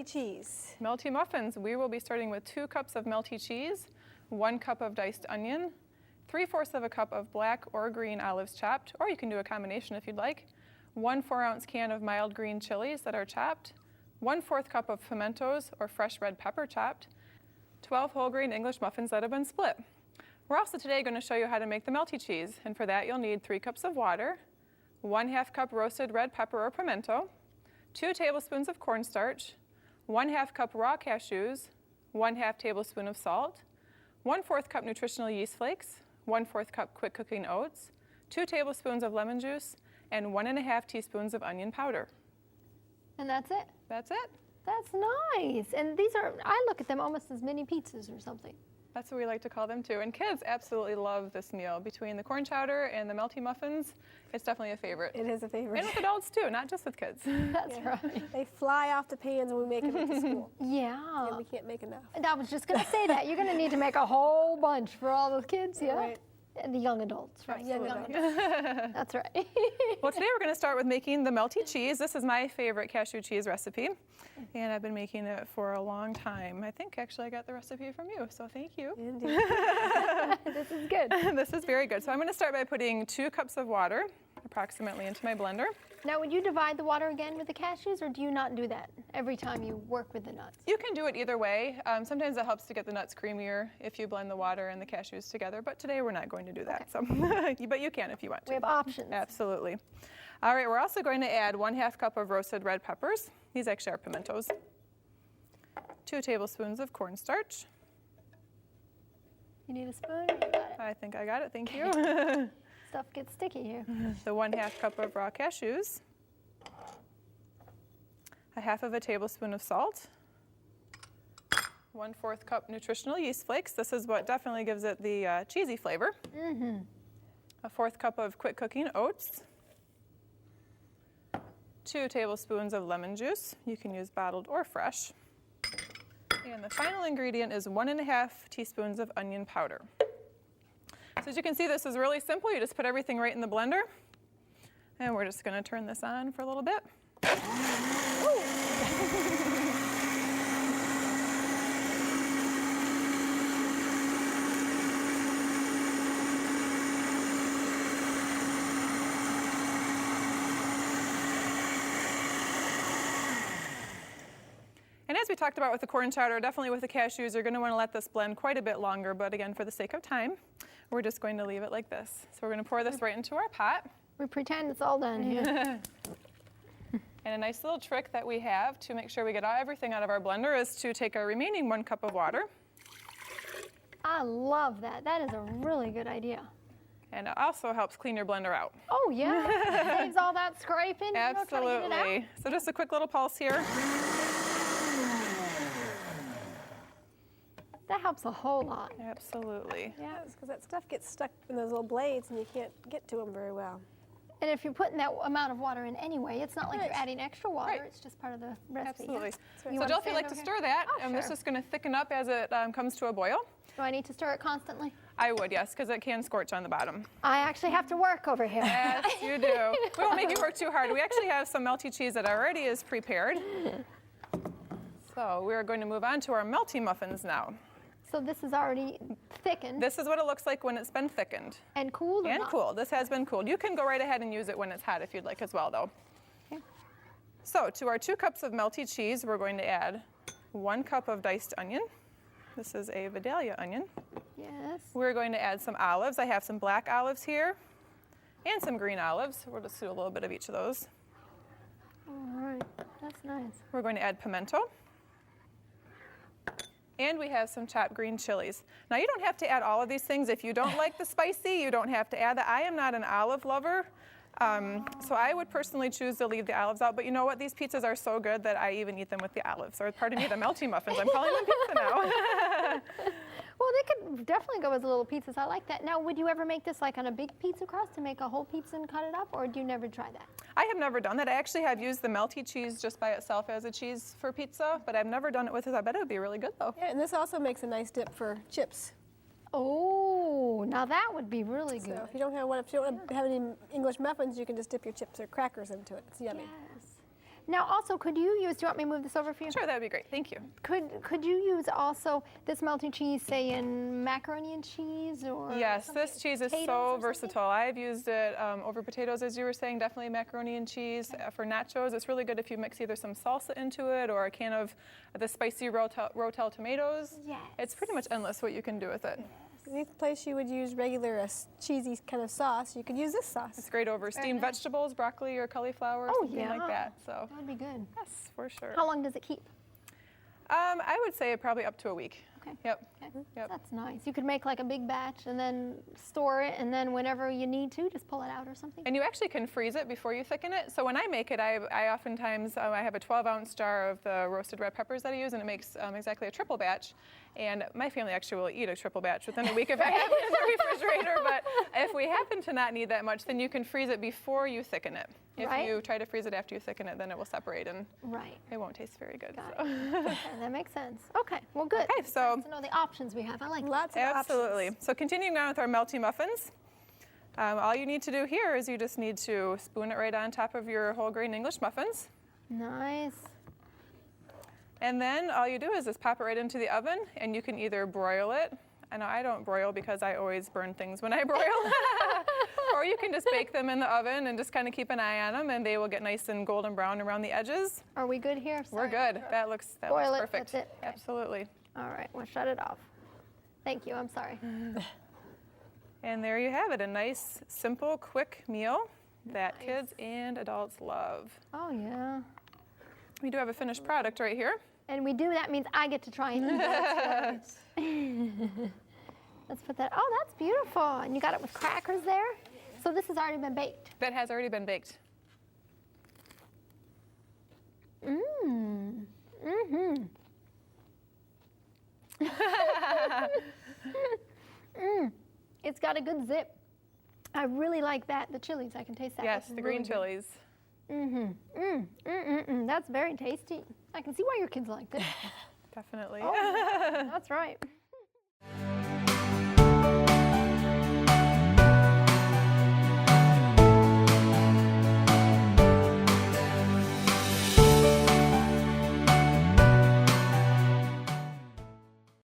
melty cheese. Melty muffins. We will be starting with 2 cups of melty cheese, 1 cup of diced onion, 3/4 of a cup of black or green olives chopped, or you can do a combination if you'd like, 1 4-ounce can of mild green chilies that are chopped, 1/4 cup of pimentos or fresh red pepper chopped, 12 whole grain English muffins that have been split. We're also today going to show you how to make the melty cheese, and for that you'll need 3 cups of water, 1/2 cup roasted red pepper or pimento, 2 tablespoons of cornstarch, 1/2 cup raw cashews, 1/2 tablespoon of salt, 1/4 cup nutritional yeast flakes, 1/4 cup quick cooking oats, 2 tablespoons of lemon juice, and 1½ teaspoons of onion powder. And that's it? That's it. That's nice. And these are, I look at them almost as mini pizzas or something. That's what we like to call them too. And kids absolutely love this meal. Between the corn chowder and the melty muffins, it's definitely a favorite. It is a favorite. And with adults too, not just with kids. That's right. They fly off the pans when we make them at the school. Yeah. And we can't make enough. And I was just going to say that. You're going to need to make a whole bunch for all the kids, yeah? Right. And the young adults, right? Young Young adults. adults. That's right. Well, today we're going to start with making the melty cheese. This is my favorite cashew cheese recipe, and I've been making it for a long time. I think actually I got the recipe from you, so thank you. Indeed. This is good. This is very good. So I'm going to start by putting 2 cups of water approximately into my blender. Now, would you divide the water again with the cashews, or do you not do that every time you work with the nuts? You can do it either way. Sometimes it helps to get the nuts creamier if you blend the water and the cashews together, but today we're not going to do that. Okay. So, but you can if you want to. We have options. Absolutely. All right, we're also going to add 1/2 cup of roasted red peppers. These actually are pimentos. 2 tablespoons of cornstarch. You need a spoon? You got it. I think I got it, thank you. Stuff gets sticky here. The 1/2 cup of raw cashews. 1/2 tablespoon of salt. 1/4 cup nutritional yeast flakes. This is what definitely gives it the cheesy flavor. 1/4 cup of quick cooking oats. 2 tablespoons of lemon juice. You can use bottled or fresh. And the final ingredient is 1½ teaspoons of onion powder. So as you can see, this is really simple. You just put everything right in the blender. And we're just going to turn this on for a little bit. And as we talked about with the corn chowder, definitely with the cashews, you're going to want to let this blend quite a bit longer, but again, for the sake of time, we're just going to leave it like this. So we're going to pour this right into our pot. We pretend it's all done here. And a nice little trick that we have to make sure we get everything out of our blender is to take our remaining 1 cup of water. I love that. That is a really good idea. And it also helps clean your blender out. Oh, yeah. Saves all that scraping. Absolutely. You know, trying to get it out. So just a quick little pulse here. That helps a whole lot. Absolutely. Yes, because that stuff gets stuck in those little blades and you can't get to them very well. And if you're putting that amount of water in anyway, it's not like you're adding extra water. Right. It's just part of the recipe. Absolutely. Yeah. So Delphi, like to stir that, and this is going to thicken up as it comes to a boil. Do I need to stir it constantly? I would, yes, because it can scorch on the bottom. I actually have to work over here. Yes, you do. We won't make you work too hard. We actually have some melty cheese that already is prepared. So we're going to move on to our melty muffins now. So this is already thickened. This is what it looks like when it's been thickened. And cooled or And not? cooled. This has been cooled. You can go right ahead and use it when it's hot if you'd like as well, though. Okay. So to our 2 cups of melty cheese, we're going to add 1 cup of diced onion. This is a Vidalia onion. Yes. We're going to add some olives. I have some black olives here and some green olives. We'll just do a little bit of each of those. All right. That's nice. We're going to add pimento. And we have some chopped green chilies. Now, you don't have to add all of these things. If you don't like the spicy, you don't have to add that. I am not an olive lover, so I would personally choose to leave the olives out. But you know what? These pizzas are so good that I even eat them with the olives. Or pardon me, the melty muffins. I'm calling them pizza now. Well, they could definitely go as little pizzas. I like that. Now, would you ever make this like on a big pizza crust to make a whole pizza and cut it up, or do you never try that? I have never done that. I actually have used the melty cheese just by itself as a cheese for pizza, but I've never done it with it. I bet it would be really good, though. Yeah, and this also makes a nice dip for chips. Oh, now that would be really good. So if you don't have any English muffins, you can just dip your chips or crackers into it. It's yummy. Yes. Now, also, could you use? Do you want me to move this over for you? Sure, that would be great. Thank you. Could you use also this melty cheese, say in macaroni and cheese or? Yes, something- this cheese is potatoes or so something? versatile. I've used it over potatoes, as you were saying, definitely macaroni and cheese. For nachos, it's really good if you mix either some salsa into it or a can of the spicy Rotel tomatoes. Yes. It's pretty much endless what you can do with it. Any place you would use regular cheesy kind of sauce, you could use this sauce. It's great over steamed nice. vegetables, broccoli or cauliflower, or Oh, something like yeah. that. So That would be good. yes, for sure. How long does it keep? I would say probably up to a week. Okay. Yep. Okay. Yep. That's nice. You could make like a big batch and then store it, and then whenever you need to, just pull it out or something. And you actually can freeze it before you thicken it. So when I make it, I oftentimes I have a 12-ounce jar of the roasted red peppers that I use, and it makes exactly a triple batch. And my family actually will eat a triple batch within a week if I have it in the refrigerator. But if we happen to not need that much, then you can freeze it before you thicken it. If Right. you try to freeze it after you thicken it, then it will separate and Right. it won't taste very good. Got So. Okay, that makes sense. Okay. Well, good. Okay, so- Nice to know the options we have. I like that. Lots of Absolutely. options. So continuing on with our melty muffins, all you need to do here is you just need to spoon it right on top of your whole grain English muffins. Nice. And then all you do is just pop it right into the oven, and you can either broil it. I know I don't broil because I always burn things when I broil. Or you can just bake them in the oven and just kind of keep an eye on them, and they will get nice and golden brown around the edges. Are we good here? We're Sorry. good. That looks Boil it, perfect. that's it. Okay. Absolutely. All right. We'll shut it off. Thank you. I'm sorry. And there you have it, a nice, simple, quick meal that Nice. kids and adults love. Oh, yeah. We do have a finished product right here. And we do, that means I get to try and eat it. Let's put that, oh, that's beautiful. And you got it with crackers there? So this has already been baked. That has already been baked. Mmm. Mm-hmm. It's got a good zip. I really like that. The chilies, I can taste that. Yes, That's the really green good. chilies. That's very tasty. I can see why your kids liked it. Definitely. Oh, that's right.